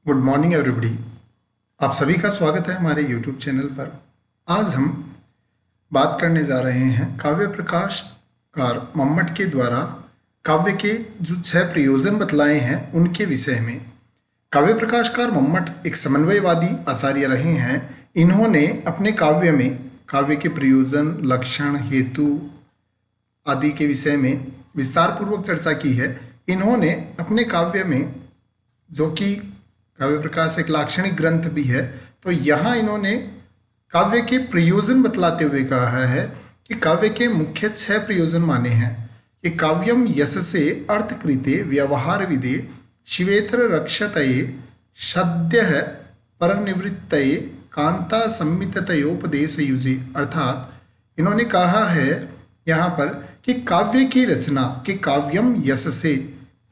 Good morning everybody. आप सभी का स्वागत है हमारे यूट्यूब चैनल पर। आज हम बात करने जा रहे हैं काव्य प्रकाशकार मम्मट के द्वारा काव्य के जो 6 प्रयोजन बतलाए हैं उनके विषय में। काव्य प्रकाशकार मम्मट एक समन्वयवादी आचार्य रहे हैं। इन्होंने अपने काव्य में काव्य के प्रयोजन, लक्षण, हेतु आदि के विषय में विस्तार पूर्वक चर्चा की है। इन्होंने अपने काव्य में, जो कि काव्य प्रकाश एक लाक्षणिक ग्रंथ भी है, तो यहाँ इन्होंने काव्य के प्रयोजन बतलाते हुए कहा है कि काव्य के मुख्य 6 प्रयोजन माने हैं कि काव्यम यशसे अर्थकृते व्यवहार विदे शिवेतर रक्षतये सद्यः परनिवृत्तये कांता संमिततयोपदेश युजे। अर्थात इन्होंने कहा है यहाँ पर कि काव्य की रचना के काव्यम यशसे,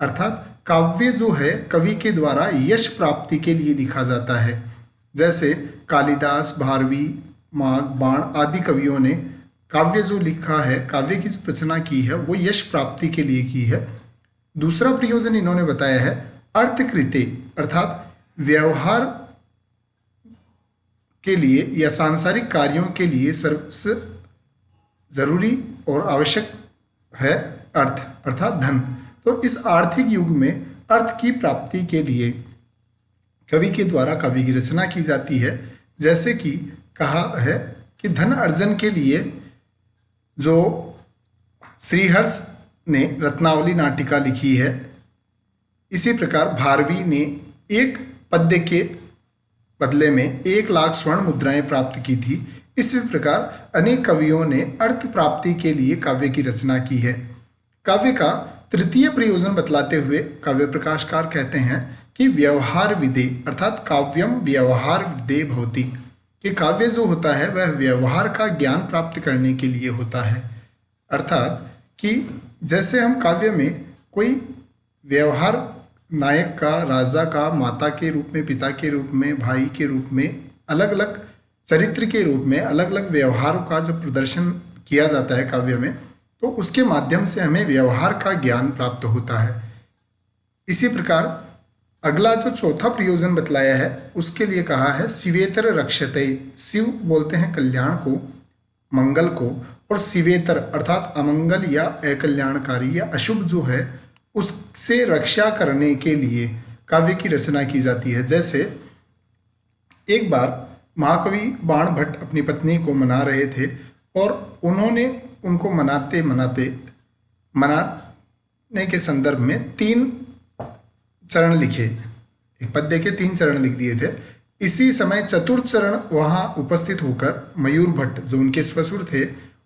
अर्थात काव्य जो है कवि के द्वारा यश प्राप्ति के लिए लिखा जाता है। जैसे कालिदास, भारवी, माघ, बाण आदि कवियों ने काव्य जो लिखा है, काव्य की जो रचना की है, वो यश प्राप्ति के लिए की है। दूसरा प्रयोजन इन्होंने बताया है अर्थकृते, अर्थात व्यवहार के लिए या सांसारिक कार्यों के लिए सबसे जरूरी और आवश्यक है अर्थ, अर्थात धन। तो इस आर्थिक युग में अर्थ की प्राप्ति के लिए कवि के द्वारा काव्य की रचना की जाती है। जैसे कि कहा है कि धन अर्जन के लिए जो श्रीहर्ष ने रत्नावली नाटिका लिखी है, इसी प्रकार भारवी ने एक पद्य के बदले में 1 लाख स्वर्ण मुद्राएं प्राप्त की थी। इसी प्रकार अनेक कवियों ने अर्थ प्राप्ति के लिए काव्य की रचना की है। काव्य का तृतीय प्रयोजन बतलाते हुए काव्य प्रकाशकार कहते हैं कि व्यवहार विदे, अर्थात काव्यम व्यवहार विदे भवति, कि काव्य जो होता है वह व्यवहार का ज्ञान प्राप्त करने के लिए होता है। अर्थात कि जैसे हम काव्य में कोई व्यवहार नायक का, राजा का, माता के रूप में, पिता के रूप में, भाई के रूप में, अलग अलग चरित्र के रूप में अलग अलग व्यवहारों का जब प्रदर्शन किया जाता है काव्य में, तो उसके माध्यम से हमें व्यवहार का ज्ञान प्राप्त होता है। इसी प्रकार अगला जो चौथा प्रयोजन बतलाया है उसके लिए कहा है शिवेतर रक्षते। शिव बोलते हैं कल्याण को, मंगल को, और शिवेतर अर्थात अमंगल या अकल्याणकारी या अशुभ जो है उससे रक्षा करने के लिए काव्य की रचना की जाती है। जैसे एक बार महाकवि बाण भट्ट अपनी पत्नी को मना रहे थे और उन्होंने उनको मनाने के संदर्भ में 3 चरण लिखे, एक पद्य के 3 चरण लिख दिए थे। इसी समय चतुर्थ चरण वहां उपस्थित होकर मयूर भट्ट जो उनके ससुर थे,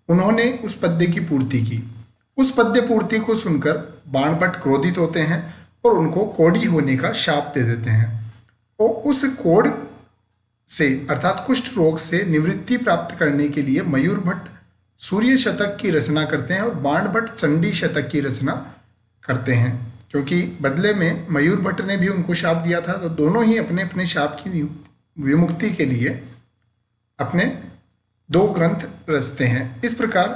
उन्होंने उस पद्य की पूर्ति की। उस पद्य पूर्ति को सुनकर बाण भट्ट क्रोधित होते हैं और उनको कोढ़ी होने का शाप दे देते हैं। और उस कोढ़ से अर्थात कुष्ठ रोग से निवृत्ति प्राप्त करने के लिए मयूर भट्ट सूर्य शतक की रचना करते हैं और बाण भट्ट चंडी शतक की रचना करते हैं। क्योंकि बदले में मयूर भट्ट ने भी उनको शाप दिया था, तो दोनों ही अपने अपने शाप की विमुक्ति के लिए अपने 2 ग्रंथ रचते हैं। इस प्रकार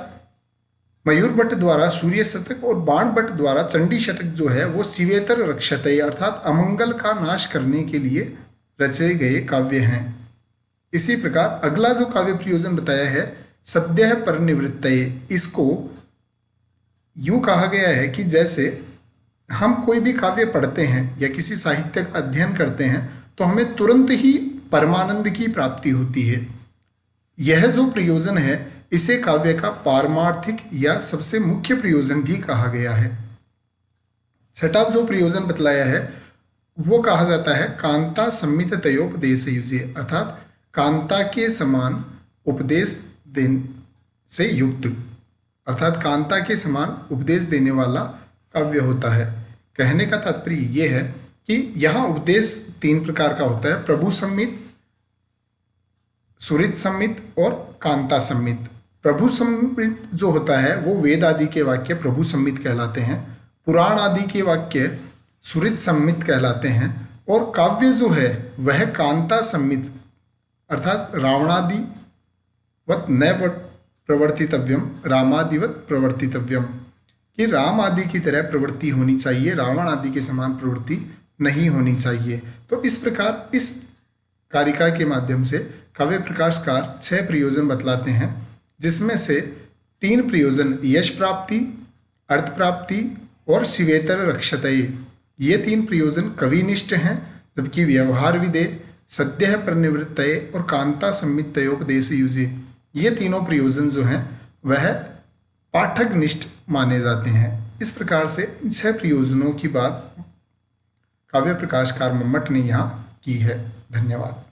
मयूर भट्ट द्वारा सूर्य शतक और बाण भट्ट द्वारा चंडी शतक जो है वो शिवेतर रक्षते, अर्थात अमंगल का नाश करने के लिए रचे गए काव्य हैं। इसी प्रकार अगला जो काव्य प्रयोजन बताया है सद्यः परनिवृत्तये, इसको यूं कहा गया है कि जैसे हम कोई भी काव्य पढ़ते हैं या किसी साहित्य का अध्ययन करते हैं तो हमें तुरंत ही परमानंद की प्राप्ति होती है। यह जो प्रयोजन है इसे काव्य का पारमार्थिक या सबसे मुख्य प्रयोजन भी कहा गया है। छठा जो प्रयोजन बतलाया है वो कहा जाता है कांता संमिततयोपदेश युजे, अर्थात कांता के समान उपदेश से युक्त, अर्थात कांता के समान उपदेश देने वाला काव्य होता है। कहने का तात्पर्य यह है कि यहाँ उपदेश 3 प्रकार का होता है, प्रभु सम्मित, सुहृद सम्मित और कांता सम्मित। प्रभु सम्मित जो होता है वो वेद आदि के वाक्य प्रभु सम्मित कहलाते हैं, पुराण आदि के वाक्य सुहृद सम्मित कहलाते हैं, और काव्य जो है वह कांता सम्मित, अर्थात रावणादिवत न प्रवर्तितव्यम रामादिवत प्रवर्तितव्यम, कि राम आदि की तरह प्रवृत्ति होनी चाहिए, रावण आदि के समान प्रवृत्ति नहीं होनी चाहिए। तो इस प्रकार इस कारिका के माध्यम से काव्य प्रकाशकार 6 प्रयोजन बतलाते हैं, जिसमें से 3 प्रयोजन यश प्राप्ति, अर्थ प्राप्ति और शिवेतर रक्षतये, ये 3 प्रयोजन कविनिष्ठ हैं, जबकि व्यवहार विदे, सद्यः प्रनिवृत्तये और कांता संमित्तयोपदेश युजे, ये तीनों प्रयोजन जो हैं वह पाठकनिष्ठ माने जाते हैं। इस प्रकार से इन 6 प्रयोजनों की बात काव्य प्रकाशकार मम्मट ने यहाँ की है। धन्यवाद।